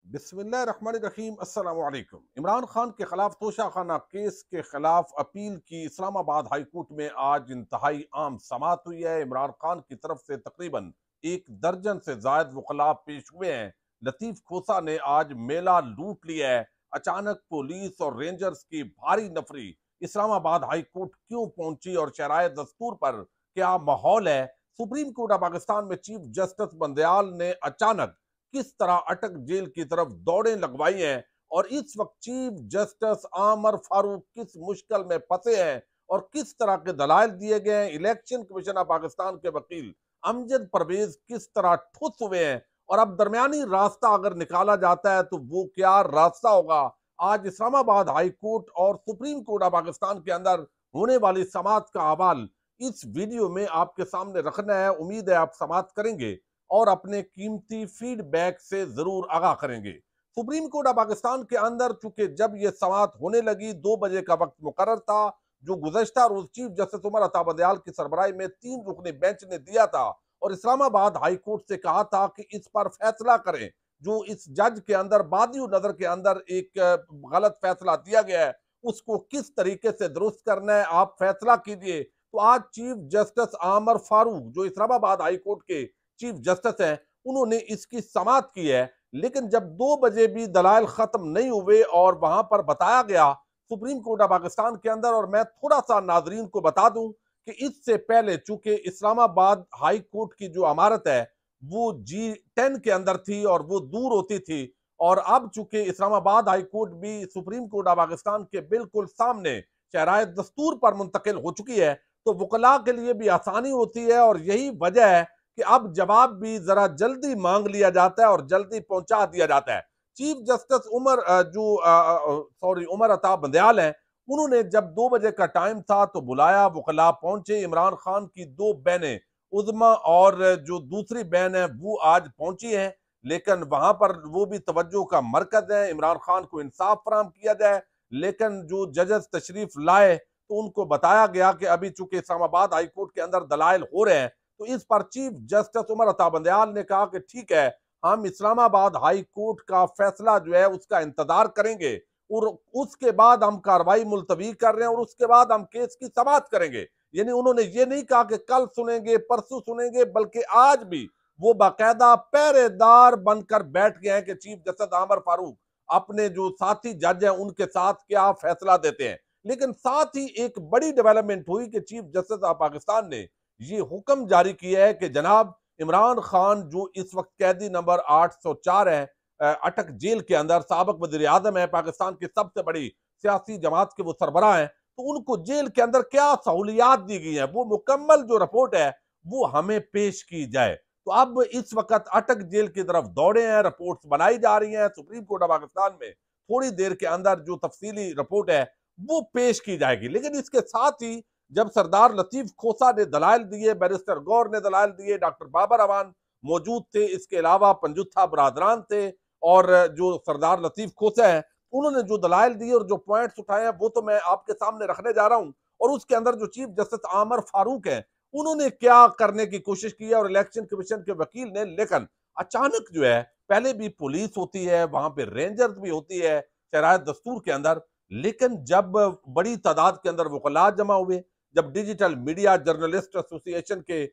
बिस्मिल्लाहिर्रहमानिर्रहीम। अस्सलाम वालेकुम। इमरान खान के खिलाफ तोशाखाना केस के खिलाफ अपील की इस्लामाबाद हाई कोर्ट में आज इंतहाई आम समाअत हुई है। इमरान खान की तरफ से तकरीबन 1 दर्जन से जायद वकला पेश हुए हैं। लतीफ खोसा ने आज मेला लूट लिया है। अचानक पुलिस और रेंजर्स की भारी नफरी इस्लामाबाद हाई कोर्ट क्यों पहुंची और शराय दस्तूर पर क्या माहौल है? सुप्रीम कोर्ट ऑफ पाकिस्तान में चीफ जस्टिस बंदयाल ने अचानक किस तरह अटक जेल की तरफ दौड़ें लगवाई हैं और इस वक्त चीफ जस्टिस आमर फारूक किस मुश्किल में फंसे हैं और किस तरह के दलाइल दिए गए हैं। इलेक्शन कमीशन ऑफ पाकिस्तान के वकील अमजद परवेज किस तरह ठुस हुए हैं और अब दरमियानी रास्ता अगर निकाला जाता है तो वो क्या रास्ता होगा। आज इस्लामाबाद हाई कोर्ट और सुप्रीम कोर्ट ऑफ पाकिस्तान के अंदर होने वाली समाअत का हवाल इस वीडियो में आपके सामने रखना है। उम्मीद है आप समाअत करेंगे और अपने कीमती फीडबैक से जरूर आगाह करेंगे। सुप्रीम कोर्ट ऑफ पाकिस्तान के अंदर चूंकि जब यह समाअत होने लगी 2 बजे का वक्त मुकर्रर था, जो गुज़श्ता रोज चीफ जस्टिस उमर अता बंदयाल की सरबराही में 3 रुकनी बेंच ने दिया था और इस्लामाबाद हाई कोर्ट से कहा था कि इस पर फैसला करें। जो इस जज के अंदर बादी नजर के अंदर एक गलत फैसला दिया गया है उसको किस तरीके से दुरुस्त करना है, आप फैसला कीजिए। तो आज चीफ जस्टिस आमर फारूक जो इस्लामाबाद हाई कोर्ट के चीफ जस्टिस हैं, उन्होंने इसकी समाअत की है। लेकिन जब 2 बजे भी दलाइल खत्म नहीं हुए और वहां पर बताया गया सुप्रीम कोर्ट ऑफ पाकिस्तान के अंदर, और मैं थोड़ा सा नाजरीन को बता दूं कि इससे पहले चूंकि इस्लामाबाद हाई कोर्ट की जो इमारत है वो G10 के अंदर थी और वो दूर होती थी, और अब चूंकि इस्लामाबाद हाई कोर्ट भी सुप्रीम कोर्ट ऑफ पाकिस्तान के बिल्कुल सामने शराय दस्तूर पर मुंतकिल हो चुकी है, तो वकला के लिए भी आसानी होती है और यही वजह है कि अब जवाब भी जरा जल्दी मांग लिया जाता है और जल्दी पहुंचा दिया जाता है। चीफ जस्टिस उमर अता बंदयाल हैं, उन्होंने जब 2 बजे का टाइम था तो बुलाया, वकला पहुंचे। इमरान खान की 2 बहनें उज़मा और जो दूसरी बहन है वो आज पहुंची हैं, लेकिन वहां पर वो भी तवज्जो का मरकज है, इमरान खान को इंसाफ फराहम किया जाए। लेकिन जो जजेस तशरीफ लाए तो उनको बताया गया कि अभी चूंकि इस्लामाबाद हाई कोर्ट के अंदर दलाइल हो रहे हैं, तो इस पर चीफ जस्टिस उमर अता बंदयाल ने कहा कि ठीक है, हम इस्लामाबाद हाई कोर्ट का फैसला जो है उसका इंतजार करेंगे और उसके बाद हम कार्रवाई मुलतवी कर रहे हैं और उसके बाद हम केस की समाअत करेंगे। यानी उन्होंने ये नहीं कहा कि कल सुनेंगे परसों सुनेंगे, बल्कि आज भी वो बाकायदा पहरेदार बनकर बैठ गए हैं कि चीफ जस्टिस आमर फारूक अपने जो साथी जज हैं उनके साथ क्या फैसला देते हैं। लेकिन साथ ही एक बड़ी डेवलपमेंट हुई कि चीफ जस्टिस ऑफ पाकिस्तान ने ये हुक्म जारी किया है कि जनाब इमरान खान जो इस वक्त कैदी नंबर 804 है, अटक जेल के अंदर, साबिक वजीर आजम है, पाकिस्तान की सबसे बड़ी सियासी जमात के वो सरबराह हैं, तो उनको जेल के अंदर क्या सहूलियात दी गई है वो मुकम्मल जो रिपोर्ट है वो हमें पेश की जाए। तो अब इस वक्त अटक जेल की तरफ दौड़े हैं, रिपोर्ट्स बनाई जा रही हैं। सुप्रीम कोर्ट ऑफ पाकिस्तान में थोड़ी देर के अंदर जो तफसीली रिपोर्ट है वो पेश की जाएगी। लेकिन इसके साथ ही जब सरदार लतीफ खोसा ने दलाइल दिए, बैरिस्टर गौर ने दलाइल दिए, डॉक्टर बाबर अवान मौजूद थे, इसके अलावा पंजुत्था बरादरान थे, और जो सरदार लतीफ खोसा है उन्होंने जो दलाइल दिए और जो पॉइंट्स उठाए हैं वो तो मैं आपके सामने रखने जा रहा हूं। और उसके अंदर जो चीफ जस्टिस आमर फारूक है उन्होंने क्या करने की कोशिश की है और इलेक्शन कमीशन के वकील ने, लेकिन अचानक जो है, पहले भी पुलिस होती है, वहां पे रेंजर्स भी होती है शरायत दस्तूर के अंदर, लेकिन जब बड़ी तादाद के अंदर वकला जमा हुए, जब डिजिटल मीडिया जर्नलिस्ट एसोसिएशन के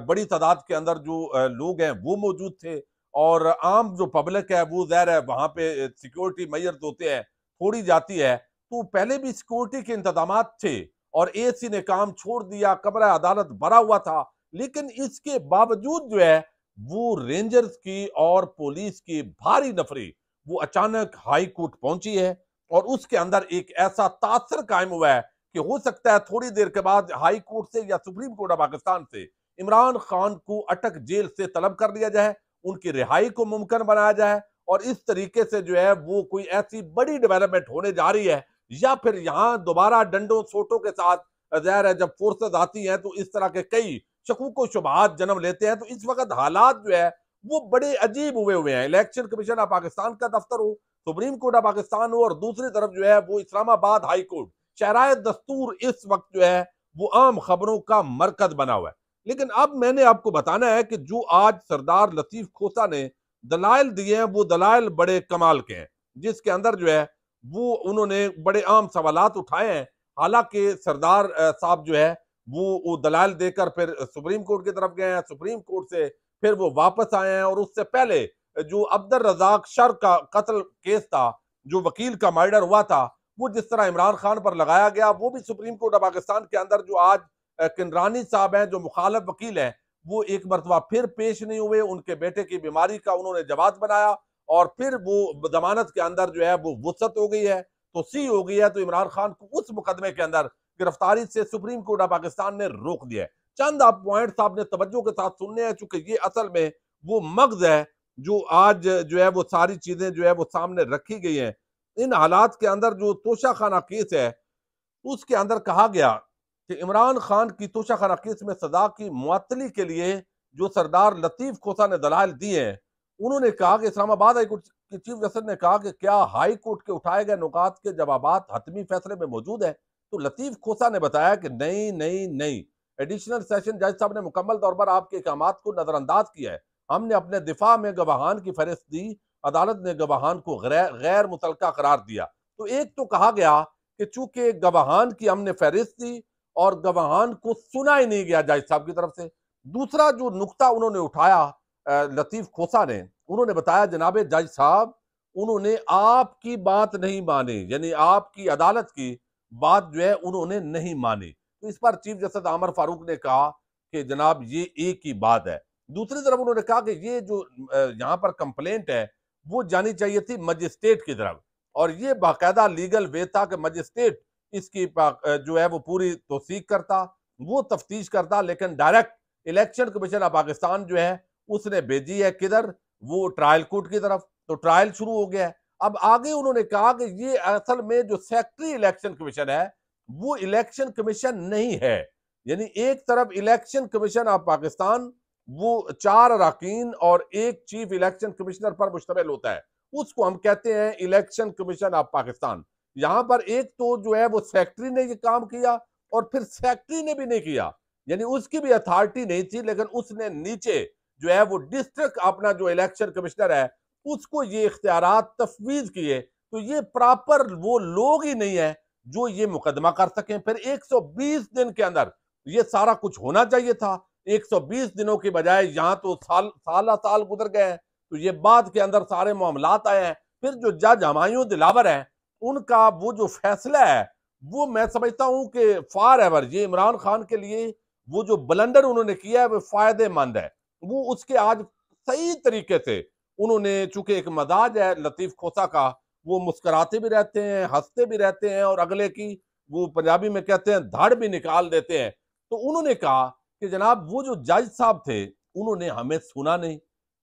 बड़ी तादाद के अंदर जो लोग हैं वो मौजूद थे, और आम जो पब्लिक है वो ज़ाहिर है वहां पे सिक्योरिटी मेजर्स होते हैं, थोड़ी जाती है, तो पहले भी सिक्योरिटी के इंतजाम थे और एसी ने काम छोड़ दिया, कमरा अदालत भरा हुआ था। लेकिन इसके बावजूद जो है वो रेंजर्स की और पुलिस की भारी नफरी वो अचानक हाई कोर्ट पहुंची है और उसके अंदर एक ऐसा तासर कायम हुआ है कि हो सकता है थोड़ी देर के बाद हाई कोर्ट से या सुप्रीम कोर्ट ऑफ पाकिस्तान से इमरान खान को अटक जेल से तलब कर लिया जाए, उनकी रिहाई को मुमकिन बनाया जाए, और इस तरीके से जो है वो कोई ऐसी बड़ी डेवलपमेंट होने जा रही है, या फिर यहां दोबारा डंडों सोटों के साथ ज़ाहिर है जब फोर्सेज आती हैं तो इस तरह के कई शकूक व शुबहात जन्म लेते हैं। तो इस वक्त हालात जो है वो बड़े अजीब हुए हैं। इलेक्शन कमीशन ऑफ पाकिस्तान का दफ्तर हो, सुप्रीम कोर्ट ऑफ पाकिस्तान हो, और दूसरी तरफ जो है वो इस्लामाबाद हाई कोर्ट, शराय दस्तूर इस वक्त जो है वो आम खबरों का मरकज बना हुआ है। लेकिन अब मैंने आपको बताना है कि जो आज सरदार लतीफ खोसा ने दलाइल दिए हैं वो दलाइल बड़े कमाल के हैं, जिसके अंदर जो है वो उन्होंने बड़े आम सवालात उठाए हैं। हालांकि सरदार साहब जो है वो दलाइल देकर फिर सुप्रीम कोर्ट की तरफ गए हैं, सुप्रीम कोर्ट से फिर वो वापस आए हैं। और उससे पहले जो अब्दुल रजाक शर का कत्ल केस था, जो वकील का मर्डर हुआ था, वो जिस तरह इमरान खान पर लगाया गया, वो भी सुप्रीम कोर्ट ऑफ पाकिस्तान के अंदर जो आज किनरानी साहब हैं, जो मुखालिफ वकील हैं, वो एक मरतबा फिर पेश नहीं हुए। उनके बेटे की बीमारी का उन्होंने जवाब बनाया और फिर वो जमानत के अंदर जो है वो वुसअत हो गई है, तो सी हो गई है। तो इमरान खान को उस मुकदमे के अंदर गिरफ्तारी से सुप्रीम कोर्ट ऑफ पाकिस्तान ने रोक दिया है। चंद आप पॉइंट्स आपने तवज्जो के साथ सुनने हैं, चूंकि ये असल में वो मगज है जो आज जो है वो सारी चीजें जो है वो सामने रखी गई हैं। इन हालात के अंदर जो तोशा खाना केस है, उसके अंदर कहा गया कि इमरान खान की तोशा खाना केस में सजा की मुअत्तली के लिए जो सरदार लतीफ खोसा ने दलाइल दिए हैं, उन्होंने कहा कि इस्लामाबाद हाई कोर्ट के चीफ जस्टिस ने कहा कि क्या हाई कोर्ट के उठाए गए नुकात के जवाबात हतमी फैसले में मौजूद है। तो लतीफ खोसा ने बताया कि नहीं नहीं नहीं, एडिशनल सेशन जज साहब ने मुकम्मल तौर पर आपके अहकामात को नजरअंदाज किया है। हमने अपने दिफा में गवाहान की फहरिस्त दी, अदालत ने गवाहान को गैर मुतलका करार दिया। तो एक तो कहा गया कि चूंकि गवाहान की हमने फहरिस्त दी और गवाहान को सुना ही नहीं गया जज साहब की तरफ से। दूसरा जो नुक्ता उन्होंने उठाया लतीफ खोसा ने, उन्होंने बताया जनाब जज साहब, उन्होंने आपकी बात नहीं मानी, यानी आपकी अदालत की बात जो है उन्होंने नहीं मानी। तो इस पर चीफ जस्टिस आमर फारूक ने कहा कि जनाब ये एक ही बात है। दूसरी तरफ उन्होंने कहा कि ये जो यहाँ पर कंप्लेंट है वो जानी चाहिए थी मजिस्ट्रेट की तरफ, और ये बाकायदा लीगल वे था कि मजिस्ट्रेट इसकी जो है वो पूरी तौसीक करता, वो तफ्तीश करता। लेकिन direct election commission of Pakistan जो है उसने भेजी है किधर, वो ट्रायल कोर्ट की तरफ। तो ट्रायल शुरू हो गया है। अब आगे उन्होंने कहा कि ये असल में जो सेक्रेटरी इलेक्शन कमीशन है वो इलेक्शन कमीशन नहीं है। यानी एक तरफ इलेक्शन कमीशन ऑफ पाकिस्तान वो 4 अरकान और एक चीफ इलेक्शन कमिश्नर पर मुश्तमिल होता है, उसको हम कहते हैं इलेक्शन कमीशन ऑफ पाकिस्तान। यहां पर एक तो जो है वो सेक्रेटरी ने ये काम किया और फिर सेक्रेटरी ने भी नहीं किया, यानी उसकी भी अथॉरिटी नहीं थी, लेकिन उसने नीचे जो है वो डिस्ट्रिक्ट अपना जो इलेक्शन कमिश्नर है उसको ये इख्तियारात तफवीज किए। तो ये प्रॉपर वो लोग ही नहीं है जो ये मुकदमा कर सकें। फिर 120 दिन के अंदर ये सारा कुछ होना चाहिए था, 120 दिनों की बजाय यहां तो साल गुजर गए हैं। तो ये बाद के अंदर सारे मामलात आए हैं। फिर जो जज हमायूं दिलावर है उनका वो जो फैसला है वो मैं समझता हूं कि फार एवर ये इमरान खान के लिए वो जो ब्लंडर उन्होंने किया है वो फायदेमंद है। वो उसके आज सही तरीके से उन्होंने, चूंकि एक मजाज है लतीफ खोसा का, वो मुस्कुराते भी रहते हैं, हंसते भी रहते हैं और अगले की वो पंजाबी में कहते हैं धड़ भी निकाल देते हैं। तो उन्होंने कहा कि जनाब वो जो जज साहब थे उन्होंने हमें सुना नहीं,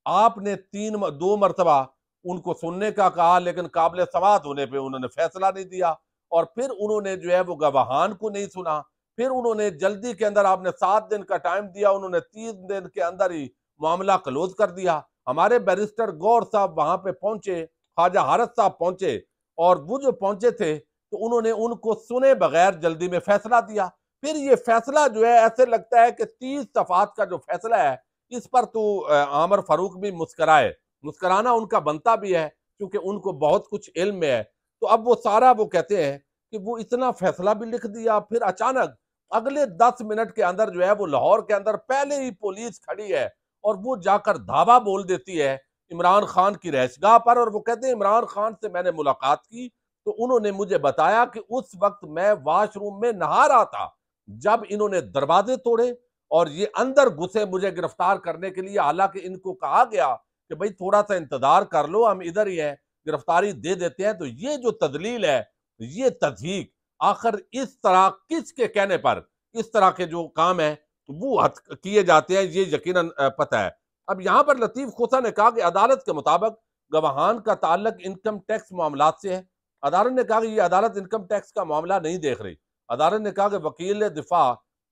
आपने 2 मरतबा उनको सुनने का कहा लेकिन काबिल समाअत होने पे उन्होंने फैसला नहीं दिया। और फिर उन्होंने जो है वो गवाहान को नहीं सुना। फिर उन्होंने जल्दी के अंदर आपने 7 दिन का टाइम दिया, उन्होंने 3 दिन के अंदर ही मामला क्लोज कर दिया। हमारे बैरिस्टर गौर साहब वहां पे पहुंचे, ख्वाजा हारत साहब पहुंचे, और वो जो पहुंचे थे तो उन्होंने उनको सुने बगैर जल्दी में फैसला दिया। फिर ये फैसला जो है ऐसे लगता है कि 30 सफात का जो फैसला है इस पर तो आमर फारूक भी मुस्कराए, मुस्कराना उनका बनता भी है क्योंकि उनको बहुत कुछ इल्म है। तो अब वो सारा वो कहते हैं कि वो इतना फैसला भी लिख दिया, फिर अचानक अगले 10 मिनट के अंदर जो है वो लाहौर के अंदर पहले ही पुलिस खड़ी है और वो जाकर धावा बोल देती है इमरान खान की रहशगाह पर। और वो कहते हैं इमरान खान से मैंने मुलाकात की तो उन्होंने मुझे बताया कि उस वक्त मैं वॉशरूम में नहा रहा था जब इन्होंने दरवाजे तोड़े और ये अंदर घुसे मुझे गिरफ्तार करने के लिए। हालांकि इनको कहा गया कि भाई थोड़ा सा इंतजार कर लो, हम इधर ही हैं, गिरफ्तारी दे देते हैं। तो ये जो तदलील है, ये तज़हीक, आखिर इस तरह किसके कहने पर इस तरह के जो काम है वो किए जाते हैं, ये यकीनन पता है। अब यहां पर लतीफ खोसा ने कहा कि अदालत के मुताबिक गवाहान का ताल्लुक इनकम टैक्स मामलात से है। अदालत ने कहा कि यह अदालत इनकम टैक्स का मामला नहीं देख रही। अदालत ने कहा कि वकील दिफा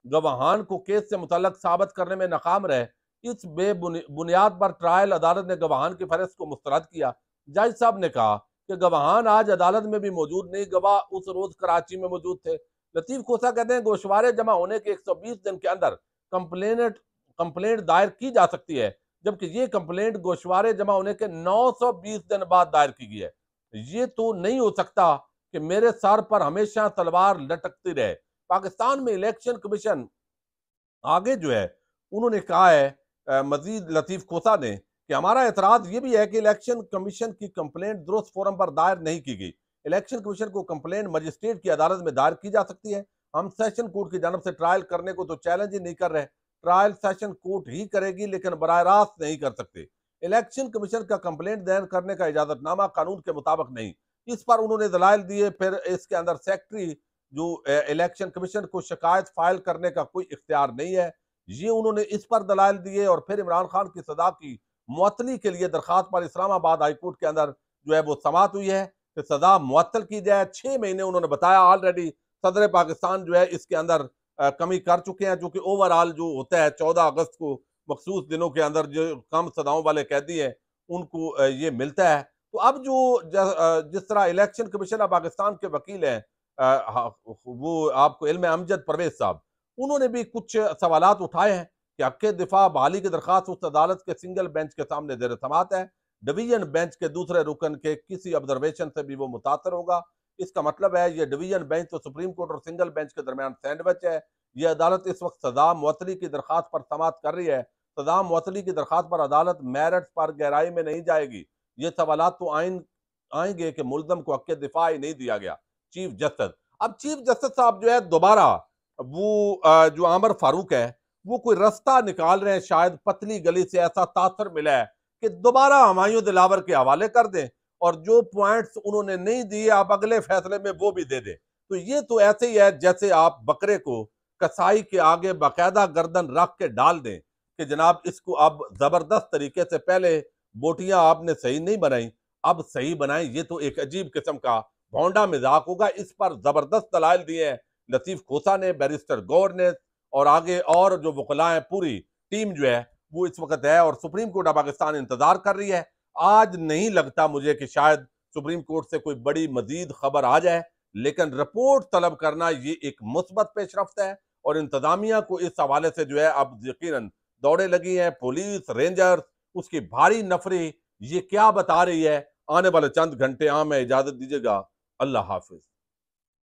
गवाहान को केस से मुतल्लक साबित करने में नाकाम रहे। इस बेबुनियाद पर ट्रायल अदालत ने गवाहान की फहरिस्त को मुस्तरद किया। जज साहब ने कहा कि गवाहान आज अदालत में भी मौजूद नहीं, गवाह उस रोज कराची में मौजूद थे। लतीफ खोसा कहते हैं गोशवारे जमा होने के 120 दिन के अंदर कंप्लेंट दायर की जा सकती है जबकि ये कंप्लेंट गोशवारे जमा होने के 920 दिन बाद दायर की गई है। ये तो नहीं हो सकता कि मेरे सर पर हमेशा तलवार लटकती रहे। पाकिस्तान में इलेक्शन कमीशन आगे जो है उन्होंने कहा है, मजीद लतीफ खोसा ने, कि हमारा एतराज ये भी है कि इलेक्शन कमीशन की कंप्लेंट दुरुस्त फोरम पर दायर नहीं की गई। इलेक्शन कमीशन को कंप्लेंट मजिस्ट्रेट की अदालत में दायर की जा सकती है। हम सेशन कोर्ट की जानब से ट्रायल करने को तो चैलेंज ही नहीं कर रहे। ट्रायल सेशन कोर्ट ही करेगी, लेकिन बराह रास्त नहीं कर सकते। इलेक्शन कमीशन का कंप्लेंट दायर करने का इजाजतनामा कानून के मुताबिक नहीं। इस पर उन्होंने दलाइल दिए। फिर इसके अंदर सेक्रेटरी जो इलेक्शन कमीशन को शिकायत फाइल करने का कोई इख्तियार नहीं है, ये उन्होंने इस पर दलाइल दिए। और फिर इमरान खान की सजा की मुअत्तली के लिए दरखास्त पर इस्लामाबाद हाई कोर्ट के अंदर जो है वो समाअत हुई है कि सजा मुअत्तल की जाए। 6 महीने उन्होंने बताया। ऑलरेडी सदर पाकिस्तान जो है इसके अंदर कमी कर चुके हैं, जो कि ओवरऑल जो होता है 14 अगस्त को मखसूस दिनों के अंदर जो कम सदाओं वाले कैदी हैं उनको ये मिलता है। तो अब जो जिस तरह इलेक्शन कमीशन ऑफ पाकिस्तान के वकील हैं, वो आपको इल्म अमजद परवेज साहब, उन्होंने भी कुछ सवालात उठाए हैं कि हक दिफा बहाली की दरखास्त उस अदालत के सिंगल बेंच के सामने जेर समात है। डिवीजन बेंच के दूसरे रुकन के किसी ऑब्जर्वेशन से भी वो मुतासर होगा। इसका मतलब है ये डिवीजन बेंच तो सुप्रीम कोर्ट और सिंगल बेंच के दरमियान सैंडविच है। ये अदालत इस वक्त सजा मुअत्तली की दरखास्त पर समात कर रही है। सजा मुअत्तली की दरखास्त पर अदालत मेरिट्स पर गहराई में नहीं जाएगी। ये सवालात तो आएंगे कि मुल्जम को हक दिफा ही नहीं दिया गया। चीफ जस्टिस, अब चीफ जस्टिस साहब जो है दोबारा वो जो आमर फारूक है वो कोई रास्ता निकाल रहे हैं, शायद पतली गली से ऐसा तासर मिला है कि दोबारा हुमायूं दिलावर के हवाले कर दें और जो पॉइंट्स उन्होंने नहीं दिए आप अगले फैसले में वो भी दे दें। तो ये तो ऐसे ही है जैसे आप बकरे को कसाई के आगे बाकायदा गर्दन रख के डाल दें कि जनाब इसको अब जबरदस्त तरीके से, पहले बोटियां आपने सही नहीं बनाई अब सही बनाई। ये तो एक अजीब किस्म का भौंडा मजाक होगा। इस पर जबरदस्त दलाइल दिए हैं लतीफ खोसा ने, बैरिस्टर गौर ने, और आगे और जो वकला है पूरी टीम जो है वो इस वक्त है। और सुप्रीम कोर्ट ऑफ पाकिस्तान इंतजार कर रही है। आज नहीं लगता मुझे कि शायद सुप्रीम कोर्ट से कोई बड़ी मजीद खबर आ जाए, लेकिन रिपोर्ट तलब करना ये एक मुस्बत पेशरफ्त है। और इंतजामिया को इस हवाले से जो है अब यकीनन दौड़े लगी हैं। पुलिस, रेंजर्स, उसकी भारी नफरी ये क्या बता रही है, आने वाले चंद घंटे। मैं इजाजत दीजिएगा। अल्लाह हाफिज।